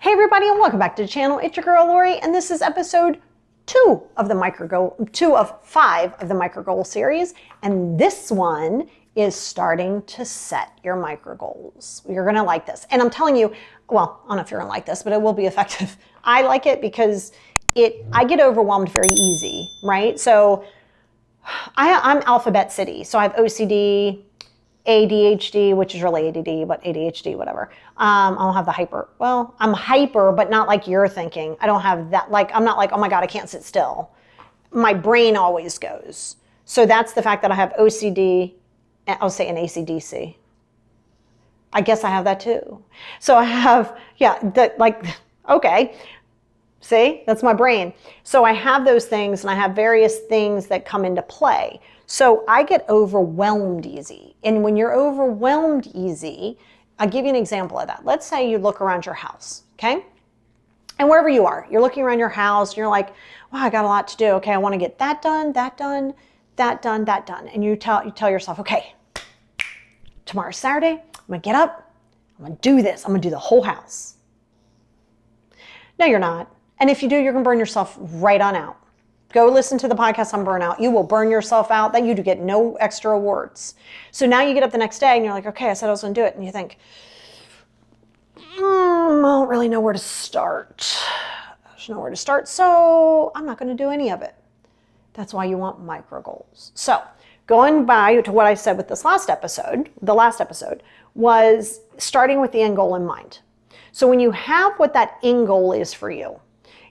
Hey everybody, and welcome back to the channel. It's your girl Lori, and this is episode 2 of the two of 5 of the micro goal series. And this one is starting to set your micro goals. You're gonna like this. And I'm telling you, well, I don't know if you're gonna like this, but it will be effective. I like it because I get overwhelmed very easy, right? So I'm alphabet city. So I have OCD, ADHD, which is really ADD, but ADHD, whatever. I don't have the hyper. Well, I'm hyper, but not like you're thinking. I don't have that. I'm not like, oh my God, I can't sit still. My brain always goes. So that's the fact that I have OCD, and I'll say an ACDC. I guess I have that too. So I have, okay. See, that's my brain. So I have those things, and I have various things that come into play. So I get overwhelmed easy. And when you're overwhelmed easy, I'll give you an example of that. Let's say you look around your house, okay? And wherever you are, you're looking around your house, and you're like, wow, I got a lot to do. Okay, I want to get that done, that done, that done, that done. And you tell yourself, okay, tomorrow's Saturday, I'm going to get up, I'm going to do this. I'm going to do the whole house. No, you're not. And if you do, you're going to burn yourself right on out. Go listen to the podcast on burnout. You will burn yourself out. That you do get no extra awards. So now you get up the next day and you're like, okay, I said I was going to do it. And you think, I don't really know where to start. There's nowhere to start. So I'm not going to do any of it. That's why you want micro goals. So going back to what I said with this last episode, the last episode was starting with the end goal in mind. So when you have what that end goal is for you,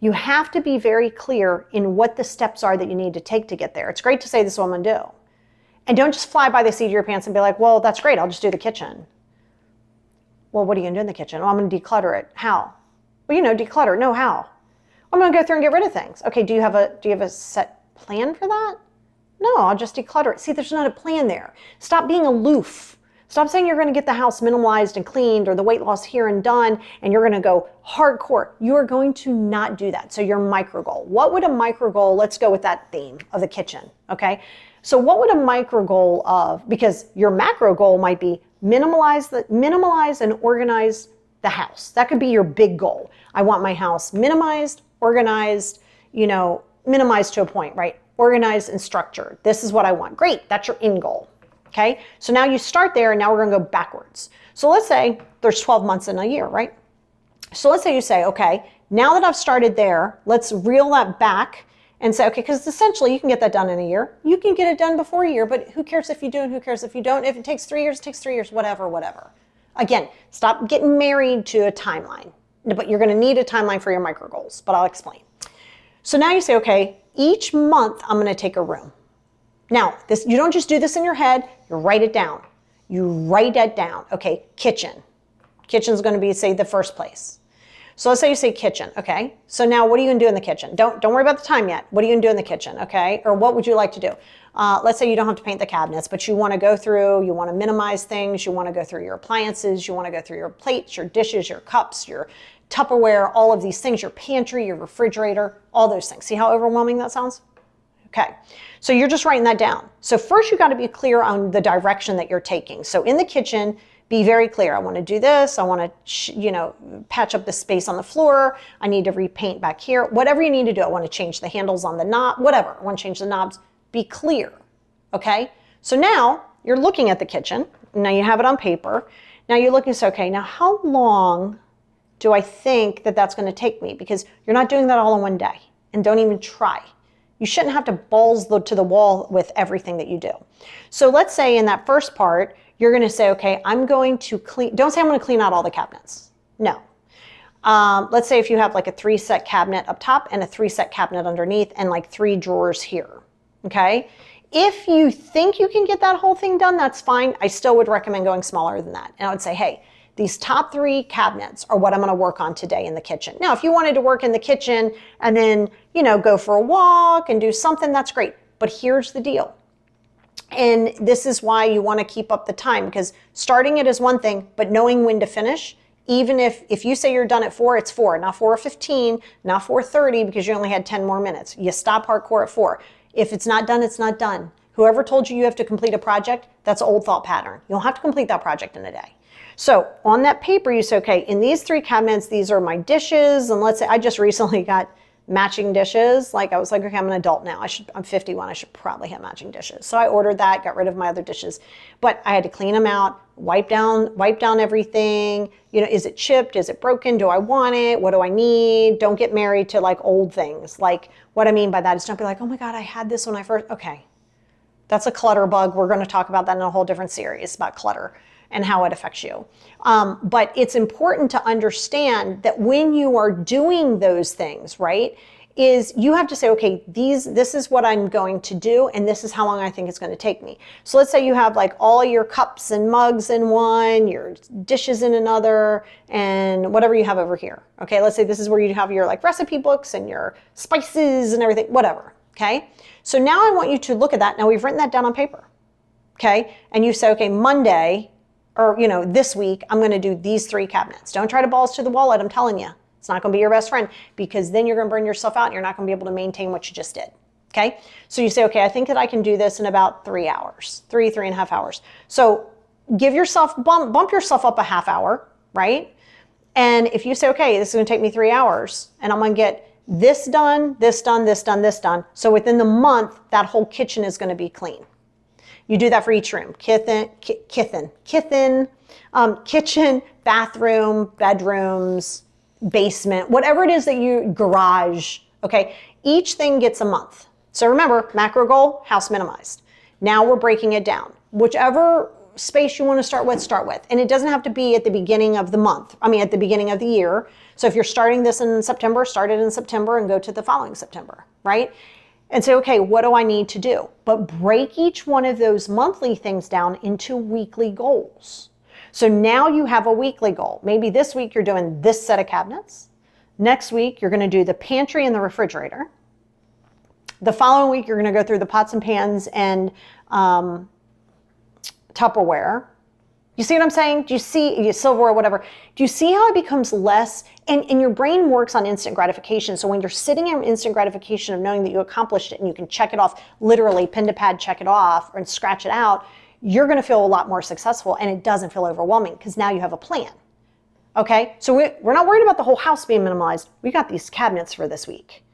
you have to be very clear in what the steps are that you need to take to get there. It's great to say this is what I'm going to do. And don't just fly by the seat of your pants and be like, well, that's great. I'll just do the kitchen. Well, what are you going to do in the kitchen? Oh, I'm going to declutter it. How? Well, declutter. No, how? I'm going to go through and get rid of things. Okay, do you have a set plan for that? No, I'll just declutter it. See, there's not a plan there. Stop being aloof. Stop saying you're going to get the house minimalized and cleaned or the weight loss here and done, and you're going to go hardcore. You are going to not do that. So your micro goal. What would a micro goal, let's go with that theme of the kitchen, okay? So what would a micro goal of, because your macro goal might be minimize and organize the house. That could be your big goal. I want my house minimized, organized, minimized to a point, right? Organized and structured. This is what I want. Great, that's your end goal. Okay, so now you start there, and now we're going to go backwards. So let's say there's 12 months in a year, right? So let's say you say, okay, now that I've started there, let's reel that back and say, okay, because essentially you can get that done in a year. You can get it done before a year, but who cares if you do and who cares if you don't? If it takes 3 years, it takes 3 years, whatever. Again, stop getting married to a timeline, but you're going to need a timeline for your micro goals, but I'll explain. So now you say, okay, each month I'm going to take a room. Now, you don't just do this in your head, you write it down. You write it down. Okay, kitchen. Kitchen's going to be, say, the first place. So let's say you say kitchen, okay? So now what are you going to do in the kitchen? Don't worry about the time yet. What are you going to do in the kitchen, okay? Or what would you like to do? Let's say you don't have to paint the cabinets, but you want to go through, you want to minimize things, you want to go through your appliances, you want to go through your plates, your dishes, your cups, your Tupperware, all of these things, your pantry, your refrigerator, all those things. See how overwhelming that sounds? Okay, so you're just writing that down. So first you got to be clear on the direction that you're taking. So in the kitchen, be very clear. I want to do this. I want to, patch up the space on the floor. I need to repaint back here. Whatever you need to do. I want to change the handles on the knob, whatever. I want to change the knobs. Be clear, okay? So now you're looking at the kitchen. Now you have it on paper. Now you're looking and say, okay, now how long do I think that that's going to take me? Because you're not doing that all in one day. And don't even try. You shouldn't have to balls to the wall with everything that you do. So let's say in that first part, you're going to say, okay, I'm going to clean. Don't say I'm going to clean out all the cabinets. No. Let's say if you have like a 3-set cabinet up top and a 3-set cabinet underneath and like 3 drawers here. Okay. If you think you can get that whole thing done, that's fine. I still would recommend going smaller than that. And I would say, hey, these top 3 cabinets are what I'm going to work on today in the kitchen. Now, if you wanted to work in the kitchen and then, go for a walk and do something, that's great. But here's the deal. And this is why you want to keep up the time, because starting it is one thing, but knowing when to finish, even if you say you're done at 4, it's 4, not 4:15, not 4:30, because you only had 10 more minutes. You stop hardcore at 4. If it's not done, it's not done. Whoever told you have to complete a project, that's an old thought pattern. You don't have to complete that project in a day. So on that paper, you say, okay, in these 3 cabinets, these are my dishes. And let's say I just recently got matching dishes. Like I was like, okay, I'm an adult now. I'm 51. I should probably have matching dishes. So I ordered that, got rid of my other dishes, but I had to clean them out, wipe down everything. You know, is it chipped? Is it broken? Do I want it? What do I need? Don't get married to like old things. Like what I mean by that is don't be like, oh my God, I had this when I first, okay. That's a clutter bug. We're going to talk about that in a whole different series about clutter and how it affects you. But it's important to understand that when you are doing those things, right, is you have to say, okay, this is what I'm going to do, and this is how long I think it's going to take me. So let's say you have like all your cups and mugs in one, your dishes in another, and whatever you have over here. Okay, let's say this is where you have your like recipe books and your spices and everything, whatever. Okay, so now I want you to look at that. Now we've written that down on paper. Okay, and you say, okay, Monday, or you know, this week, I'm going to do these 3 cabinets. Don't try to balls to the wall it, I'm telling you. It's not going to be your best friend, because then you're going to burn yourself out and you're not going to be able to maintain what you just did. Okay, so you say, okay, I think that I can do this in about 3 hours, 3.5 hours. So give yourself, bump yourself up a half hour, right? And if you say, okay, this is going to take me 3 hours and I'm going to get this done, this done, this done, this done. So within the month, that whole kitchen is going to be clean. You do that for each room. Kitchen, bathroom, bedrooms, basement, whatever it is that you, garage, okay? Each thing gets a month. So remember, macro goal, house minimized. Now we're breaking it down. Whichever space you want to start with. And it doesn't have to be at the beginning of the month. I mean, at the beginning of the year. So if you're starting this in September, start it in September and go to the following September, right? And say, okay, what do I need to do? But break each one of those monthly things down into weekly goals. So now you have a weekly goal. Maybe this week you're doing this set of cabinets. Next week, you're going to do the pantry and the refrigerator. The following week, you're going to go through the pots and pans and Tupperware. You see what I'm saying? Do you see, silverware, whatever. Do you see how it becomes less, and your brain works on instant gratification. So when you're sitting in instant gratification of knowing that you accomplished it and you can check it off, literally pen to pad, check it off and scratch it out, you're going to feel a lot more successful, and it doesn't feel overwhelming because now you have a plan. Okay, so we're not worried about the whole house being minimalized. We got these cabinets for this week.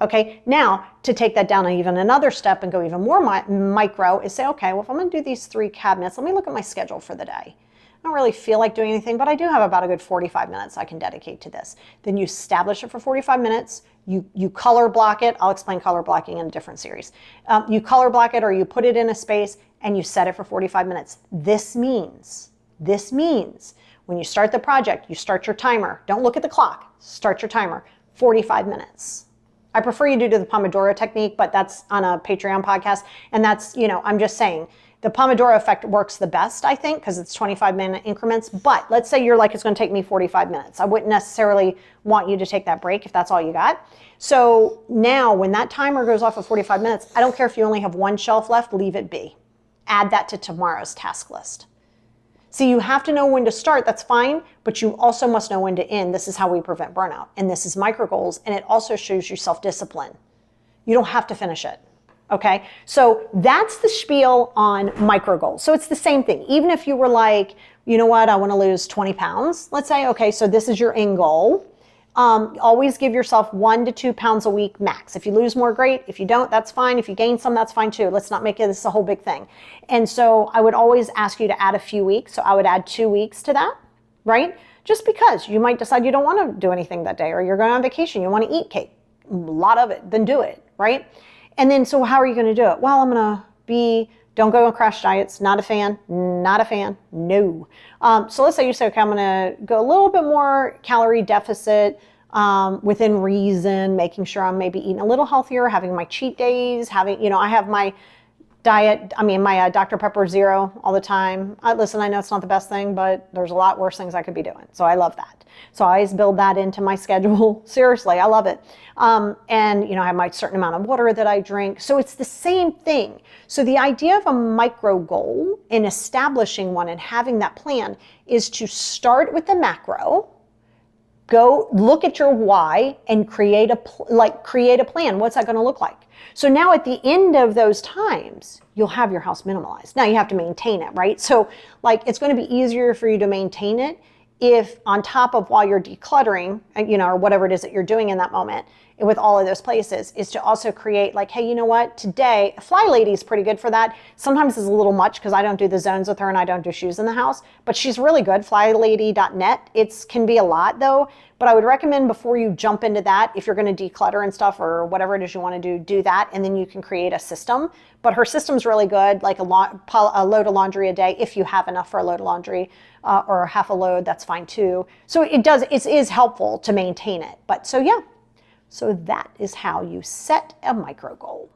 Okay, now to take that down even another step and go even more micro is say, okay, well, if I'm going to do these 3 cabinets, let me look at my schedule for the day. I don't really feel like doing anything, but I do have about a good 45 minutes I can dedicate to this. Then you establish it for 45 minutes. You color block it. I'll explain color blocking in a different series. You color block it, or you put it in a space and you set it for 45 minutes. This means when you start the project, you start your timer. Don't look at the clock. Start your timer. 45 minutes. I prefer you do the Pomodoro technique, but that's on a Patreon podcast. And that's, I'm just saying, the Pomodoro effect works the best, I think, because it's 25-minute increments. But let's say you're like, it's going to take me 45 minutes. I wouldn't necessarily want you to take that break if that's all you got. So now when that timer goes off at 45 minutes, I don't care if you only have 1 shelf left, leave it be. Add that to tomorrow's task list. See, you have to know when to start, that's fine, but you also must know when to end. This is how we prevent burnout. And this is micro goals, and it also shows you self-discipline. You don't have to finish it, okay? So that's the spiel on micro goals. So it's the same thing. Even if you were like, you know what, I want to lose 20 pounds. Let's say, okay, so this is your end goal. Always give yourself 1 to 2 pounds a week max. If you lose more, great. If you don't, that's fine. If you gain some, that's fine too. Let's not make this a whole big thing. And so I would always ask you to add a few weeks. So I would add 2 weeks to that, right? Just because you might decide you don't want to do anything that day, or you're going on vacation, you want to eat cake, a lot of it, then do it, right? And then, so how are you going to do it? Well, I'm going to don't go on crash diets. Not a fan, no. So let's say you say, okay, I'm going to go a little bit more calorie deficit within reason, making sure I'm maybe eating a little healthier, having my cheat days, I have my diet, my Dr. Pepper Zero all the time. Listen, I know it's not the best thing, but there's a lot worse things I could be doing. So I love that. So I always build that into my schedule. Seriously, I love it. And, I have my certain amount of water that I drink. So it's the same thing. So the idea of a micro goal in establishing one and having that plan is to start with the macro, go look at your why and create a plan. What's that going to look like? So now at the end of those times, you'll have your house minimalized. Now you have to maintain it, right? So like it's going to be easier for you to maintain it if on top of while you're decluttering, or whatever it is that you're doing in that moment with all of those places, is to also create like, hey, you know what, today, Fly Lady is pretty good for that. Sometimes it's a little much because I don't do the zones with her and I don't do shoes in the house, but she's really good, flylady.net. It can be a lot though, but I would recommend before you jump into that, if you're going to declutter and stuff or whatever it is you want to do that, and then you can create a system. But her system's really good, like a load of laundry a day, if you have enough for a load of laundry, or half a load, that's fine too. So it is helpful to maintain it. But so yeah, so that is how you set a micro goal.